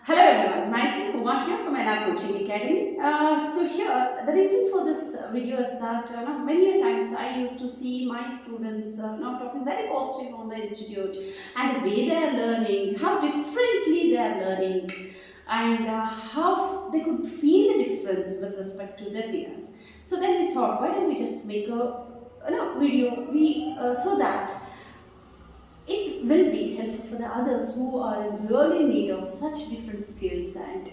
Hello everyone, myself Uma here from NAGARA Coaching Academy. Here, the reason for this video is that many a times I used to see my students talking very positive on the institute and the way they are learning, how differently they are learning, and how they could feel the difference with respect to their peers. So then we thought, why don't we just make a video so that it will be helpful for the others who are in really need of such different skills and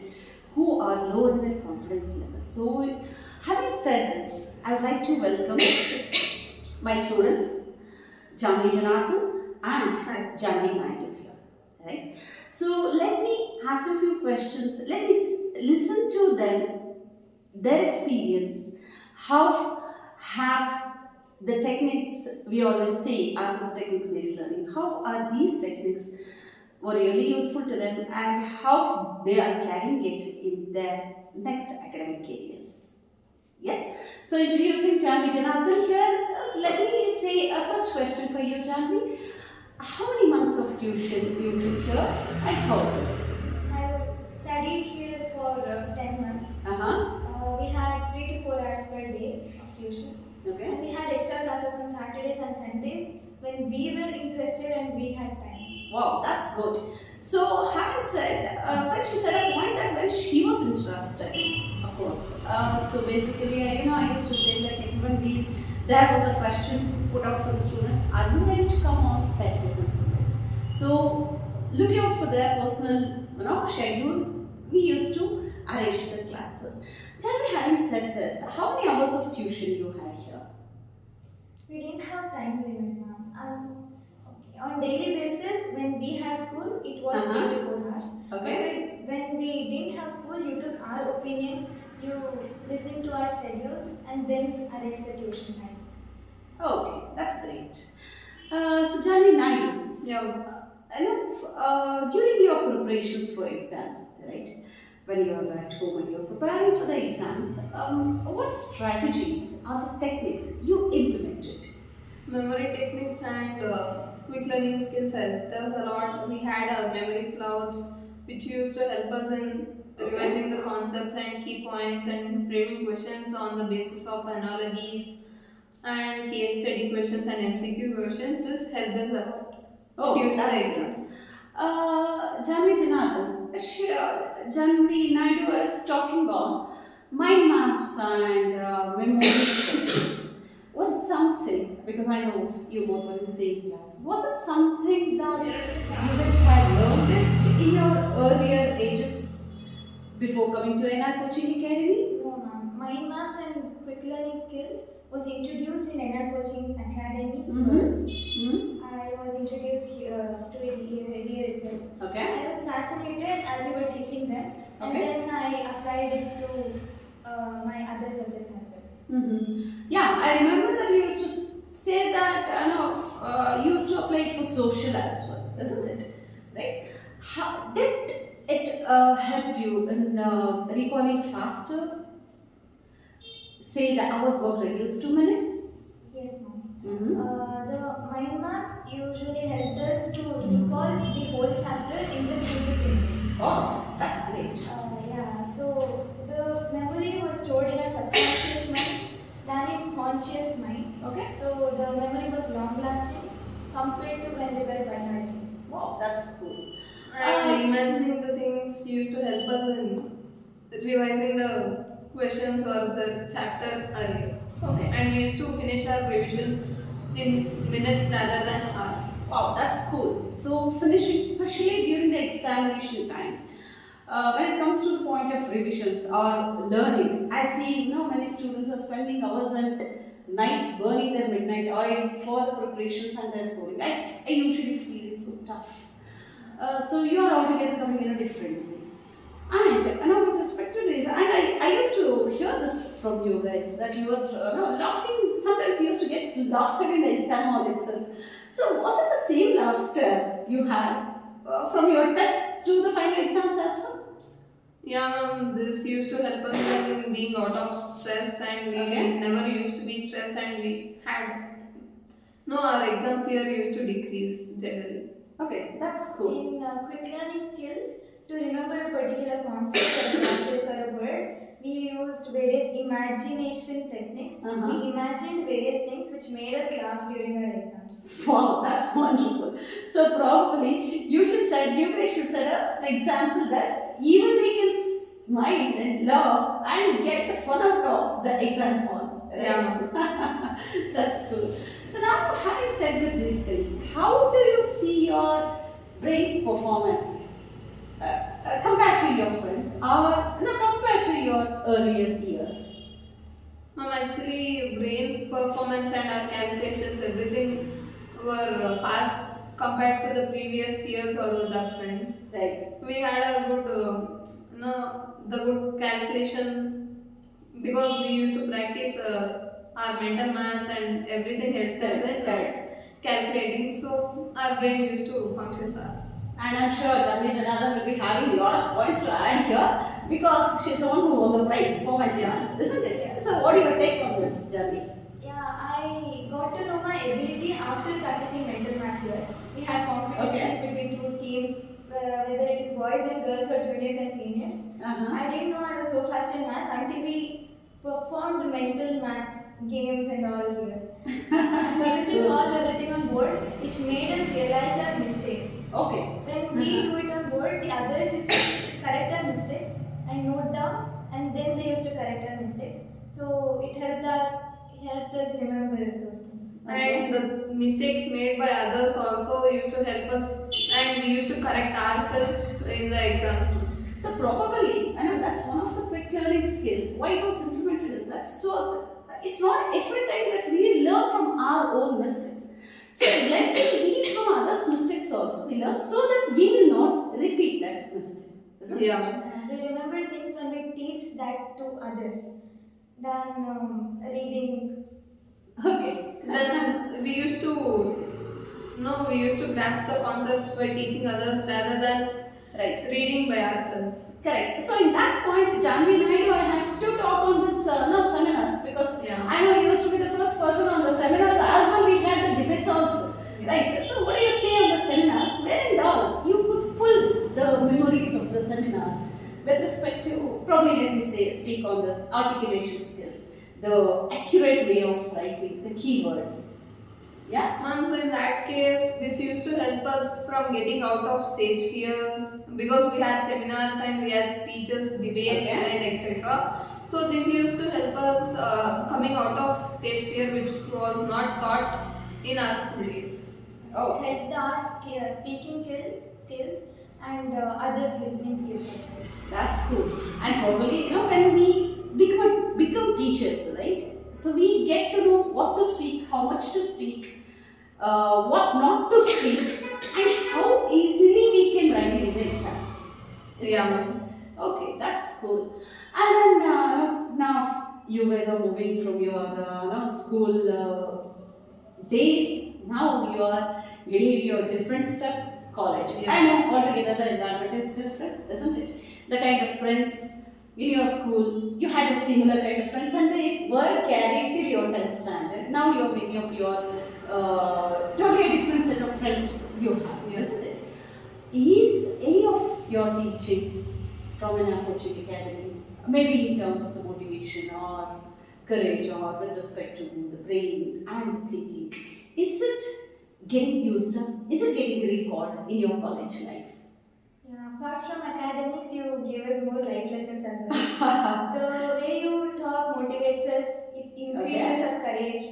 who are low in their confidence level. So, having said this, I would like to welcome my students, Janvi Janathan and Janvi Naidu here. Right? So, let me ask a few questions. Let me listen to them, their experience, how have the techniques we always say as a technical based learning, how are these techniques were really useful to them and how they are carrying it in their next academic careers. Yes, so introducing Janvi Janathan here. Let me say a first question for you, Janvi. How many months of tuition you took here and how is it? I studied here for 10 months. We had 3 to 4 hours per day of tuitions. Okay. And we had extra classes on Saturdays and Sundays when we were interested and we had time. Wow, that's good. So, having said, first she said a point that when she was interested, of course. So basically, I used to say that when there was a question put out for the students, are you ready to come on Saturdays and Sundays? So, looking out for their personal, schedule, we used to arrange the classes. Janvi, having said this, how many hours of tuition you had here? We didn't have time limit, ma'am. Okay. On daily basis, when we had school, it was 3 to 4 hours. Okay. But when we didn't have school, you took our opinion, you listened to our schedule, and then arranged the tuition times. Okay, that's great. So, Janvi Naidu, during your preparations for exams, right? When you are at home and you are preparing for the exams, what strategies or the techniques you implemented? Memory techniques and quick learning skills helped us a lot. We had memory clouds which used to help us in revising the concepts and key points and framing questions on the basis of analogies and case study questions and MCQ questions. This helped us a lot during the exams. Janvi Janathan, Janvi Naidu is talking on mind maps and memory techniques. Was it something, because I know you both were in the same class, was it something that you guys had learned it in your earlier ages before coming to NR Coaching Academy? No, ma'am. Mind maps and quick learning skills was introduced in NR Coaching Academy first. I was introduced to it here itself. Okay. I was fascinated as you were teaching them, and then I applied it to my other subjects as well. Yeah, I remember that you used to say that you used to apply it for social as well, isn't it? Right? How did it help you in recalling faster? Say the hours got reduced to minutes? Yes, ma'am. The mind maps usually helped us to recall the whole chapter in just 2 to 3 minutes. Oh, that's great. So the memory was stored in our subconscious mind than in conscious mind. Okay. So the memory was long lasting compared to when we were by heart. Wow, that's cool. And imagining the things used to help us in revising the questions or the chapter earlier. Okay. And we used to finish our revision in minutes rather than hours. Wow, that's cool. So finishing, especially during the examination times, when it comes to the point of revisions or learning, I see many students are spending hours and nights burning their midnight oil for the preparations and their scoring. I usually feel it's so tough. So you are altogether coming in a different way. And with respect to this, and I used to hear this from you guys that you were laughing. Sometimes you used to get laughter in the exam hall itself. So was it the same laughter you had from your tests to the final exams as well? Yeah, ma'am, this used to help us in being out of stress, and we never used to be stressed, and we had our exam fear used to decrease generally. Okay, that's cool. In quick learning skills, to remember a particular concept or a process or a word, we used various imagination techniques. Uh-huh. We imagined various things which made us laugh during our exams. Wow, that's wonderful. So probably you guys should set up an example that even we can smile and laugh and get the fun out of the exam hall. Right? Yeah. That's cool. So now, having said with these things, how do you see your brain performance compared to your friends, or compared to your earlier years? Actually, brain performance and our calculations, everything were fast compared to the previous years or with our friends. Right. We had a good, the good calculation because we used to practice our mental math and everything helped us in calculating. So our brain used to function fast. And I'm sure Janvi Janardhan will be having a lot of points to add here because she's the one who won the prize for my chance, isn't it? So, what do you take on this, Janvi? Yeah, I got to know my ability after practicing mental math here. We had competitions between two teams, whether it is boys and girls or juniors and seniors. I didn't know I was so fast in maths until we performed mental maths games and all here. And we used to solve everything on board, which made us realize our mistakes. Okay. When we do it on board, the others used to correct our mistakes and note down, and then they used to correct our mistakes. So it helped us remember those things. And the mistakes made by others also used to help us, and we used to correct ourselves in the exams too. So probably, I know that's one of the quick learning skills. Why it was implemented is that so it's not every time that we learn from our own mistakes. So let us read from others' mistakes also. We learn so that we will not repeat that mistake. Isn't it? We remember things when we teach that to others than reading. Okay. Then we used to grasp the concepts by teaching others rather than reading by ourselves. Correct. So in that point, Janvi Naidu, I have to talk on this seminars because I know you used to be the first person on the seminars as well. We had the debates also, right? So what do you say on the seminars? Where and all you could pull the memories of the seminars with respect to probably let me say speak on this articulation skills, the accurate way of writing, the keywords. Yeah. So in that case, this used to help us from getting out of stage fears because we had seminars and we had speeches, debates, and etc. So this used to help us coming out of stage fear, which was not taught in our school days. Oh. Helped our speaking skills and others' listening skills. That's cool. And probably when we become teachers, right? So we get to know what to speak, how much to speak, what not to speak, and how easily we can write it in the exams. Okay, that's cool. And then now you guys are moving from your school days. Now you are getting into a different step, college. I know altogether the environment is different, isn't it? The kind of friends in your school, you had a similar kind of friends and they were carried till your 10th standard. Now you're making up your totally different set of friends you have, isn't it? Is any of your teachings from an coaching academy, maybe in terms of the motivation or courage or with respect to the brain and the thinking, is it getting used up? Is it getting recalled in your college life? Apart from academics, you give us more life lessons as well. The way you talk motivates us, it increases our courage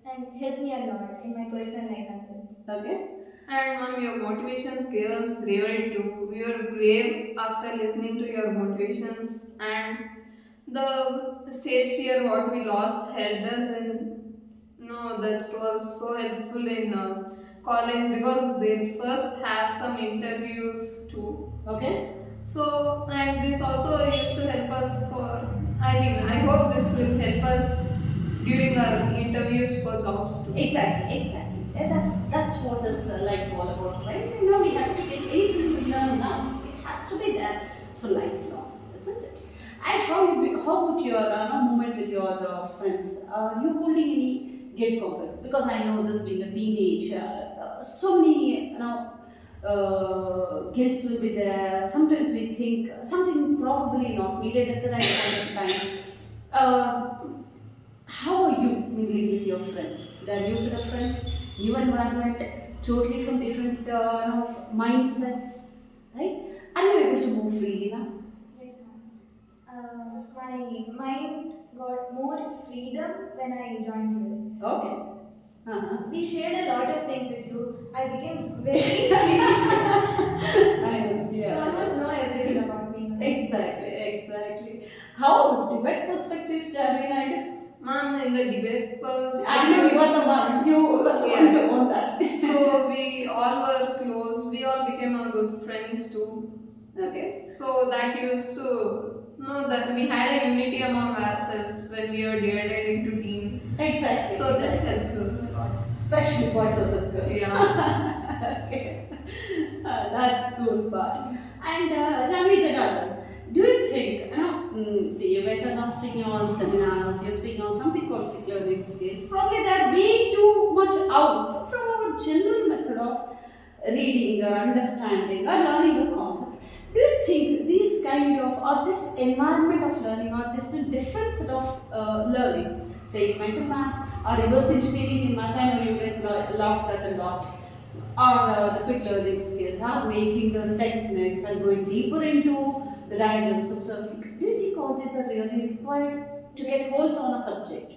and helped me a lot in my personal life as well. Okay. And your motivations gave us bravery too. We were brave after listening to your motivations, and the stage fear what we lost helped us in. That was so helpful in college because they first have some interviews too. Okay. So, and this also used to help us I hope this will help us during our interviews for jobs too. Exactly. And that's what is life all about, right? We have to get anything we learn now. It has to be there for lifelong, isn't it? And how about your moment with your friends? Are you holding any guilt complex? Because I know this being a teenage, so many guilt will be there. Sometimes we think something probably not needed at the right point of time. Uh, how are you mingling with your friends? They're new set of friends, new environment, totally from different mindsets, right? Are you able to move freely now? Yes, ma'am. My mind got more freedom when I joined you. Okay. Uh-huh. We shared a lot of things with you. I became very You Yeah. almost know everything about me. Exactly, exactly. How debate perspective, Jamie? Ma'am, in the debate I know you are the one. You were the one to own that. so we all were close. We all became a good friends too. Okay. So that used to know that we had a unity among ourselves when we were divided into teams. Exactly. So this helps us a lot. Especially boys versus girls. Yeah. Okay. That's cool part. And Jamie Janardhan, do you think, see, you guys are now speaking on seminars, you're speaking on something called quick learning skills. Probably they're way too much out from our general method of reading or understanding or learning a concept. Do you think these kind of, or this environment of learning, or this different set of learnings, say mental maths or reverse engineering in maths, I know you guys love that a lot, or the quick learning skills, are making the techniques and going deeper into the diagrams observing. Do you think all these are really required to get holds on a subject?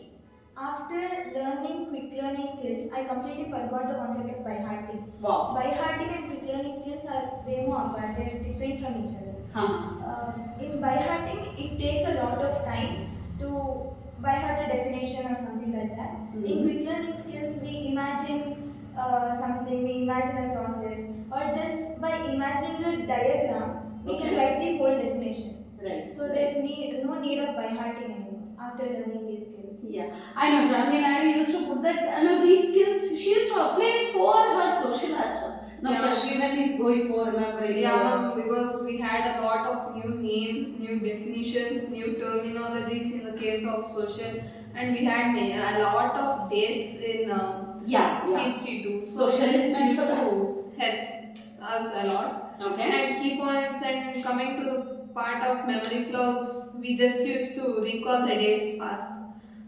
After learning quick learning skills, I completely forgot the concept of by hearting. Wow. By hearting and quick learning skills are way more apart. They're different from each other. In by hearting, it takes a lot of time to by heart a definition or something like that. In quick learning skills, we imagine something, we imagine a process, or just by imagining a diagram, we can write the whole definition. Right. So there's no need of by hearting anymore after learning these skills. Yeah, I know Janvi Naidu used to put that, these skills she used to apply for her social as well. No, Yeah. especially when we going for remembering. Yeah, ma'am, because we had a lot of new names, new definitions, new terminologies in the case of social, and we had a lot of dates in history too. So Social this is meant used for to that. help us a lot. Okay. And key points, and coming to the part of memory clouds, we just used to recall the dates fast.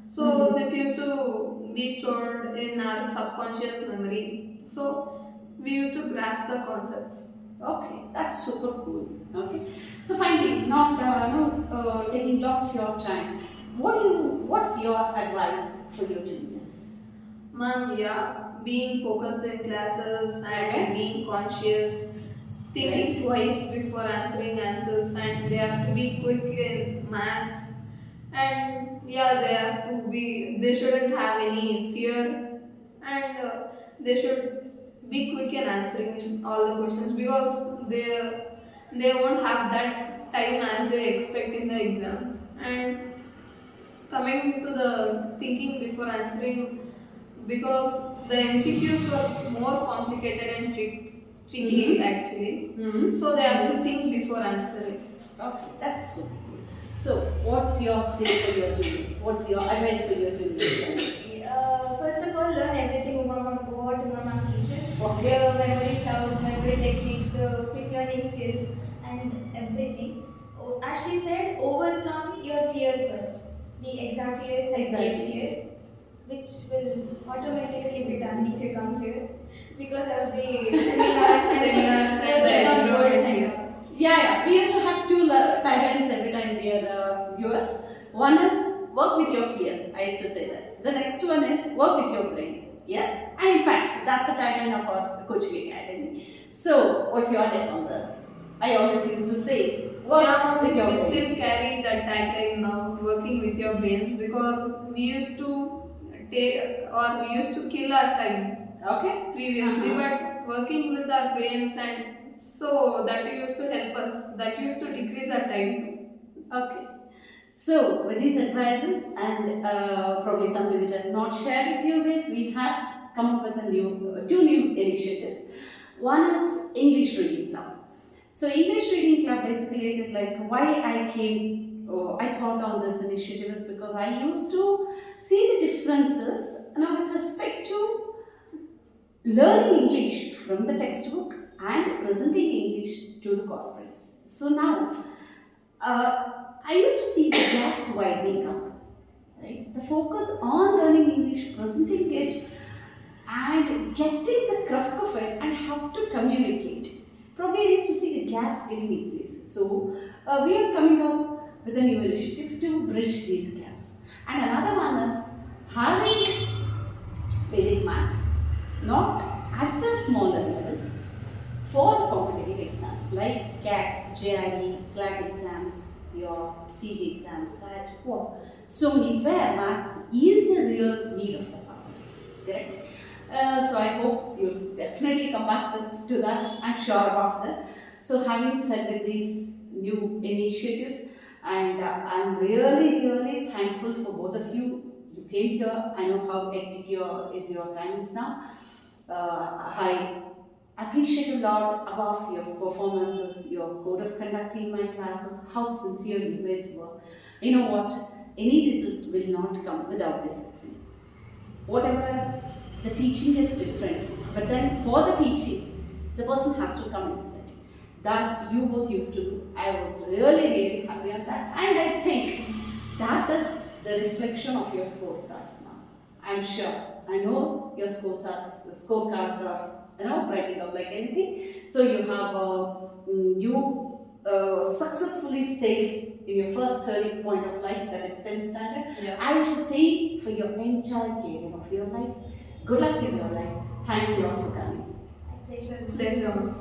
So this used to be stored in our subconscious memory. So we used to grasp the concepts. Okay, that's super cool. Okay, so finally, not taking lot of your time. What's your advice for your juniors? Ma'am, yeah, being focused in classes and being conscious, thinking twice before answering answers, and they have to be quick in maths, and yeah, they shouldn't have any fear, and they should be quick in answering all the questions because they won't have that time as they expect in the exams. And coming to the thinking before answering, because the MCQs were more complicated and tricky actually. So they have to think before answering. Okay, that's so cool. So, what's your say for your juniors? What's your advice for your juniors? First of all, learn everything what Uma ma'am teaches. Okay. The memory clouds, memory techniques, the quick learning skills, and everything. As she said, overcome your fear first. The exam fears and stage fears, which will automatically be done if you come here because of the seminars and the words and all. Yeah, we used to have two taglines every time we are viewers. One is work with your fears. I used to say that. The next one is work with your brain. Yes, and in fact, that's the tagline of our coaching academy. So, what's your take on this? I always used to say, work with your we brains. still carry that tagline now, working with your brains, because we used to kill our time Okay. previously, but working with our brains, and so that used to help us, that used to decrease our time too. Okay. So, with these advices and probably something which I have not shared with you guys, we have come up with two new initiatives. One is English Reading Club. So, English Reading Club basically it is like why I thought on this initiative is because I used to see the differences with respect to learning English from the textbook and presenting English to the corporates. So now, I used to see the gaps widening up. Right? The focus on learning English, presenting it, and getting the crust of it, and have to communicate. Probably I used to see the gaps getting increased. So we are coming up with a new initiative to bridge these gaps. And another one is having Vedic maths, not at the smaller levels, for the competitive exams like CAT, JIE, CLAT exams, your CT exams, SAT, what? So many where maths is the real need of the hour. Correct? So I hope you'll definitely come back to that. I'm sure about that. So having said with these new initiatives, and I'm really thankful for both of you. You came here. I know how hectic is your times now. I appreciate a lot about your performances, your code of conduct in my classes, how sincere you guys were. You know what? Any result will not come without discipline. Whatever the teaching is different, but then for the teaching, the person has to come and sit. That you both used to do. I was really happy on that, and I think that is the reflection of your scorecards now. I'm sure. I know your scorecards are writing up like anything. So you have successfully sailed in your first turning point of life, that is 10th standard. Yeah. I wish the same for your entire career of your life. Good luck in your life. Thanks a lot for coming. Pleasure. Pleasure.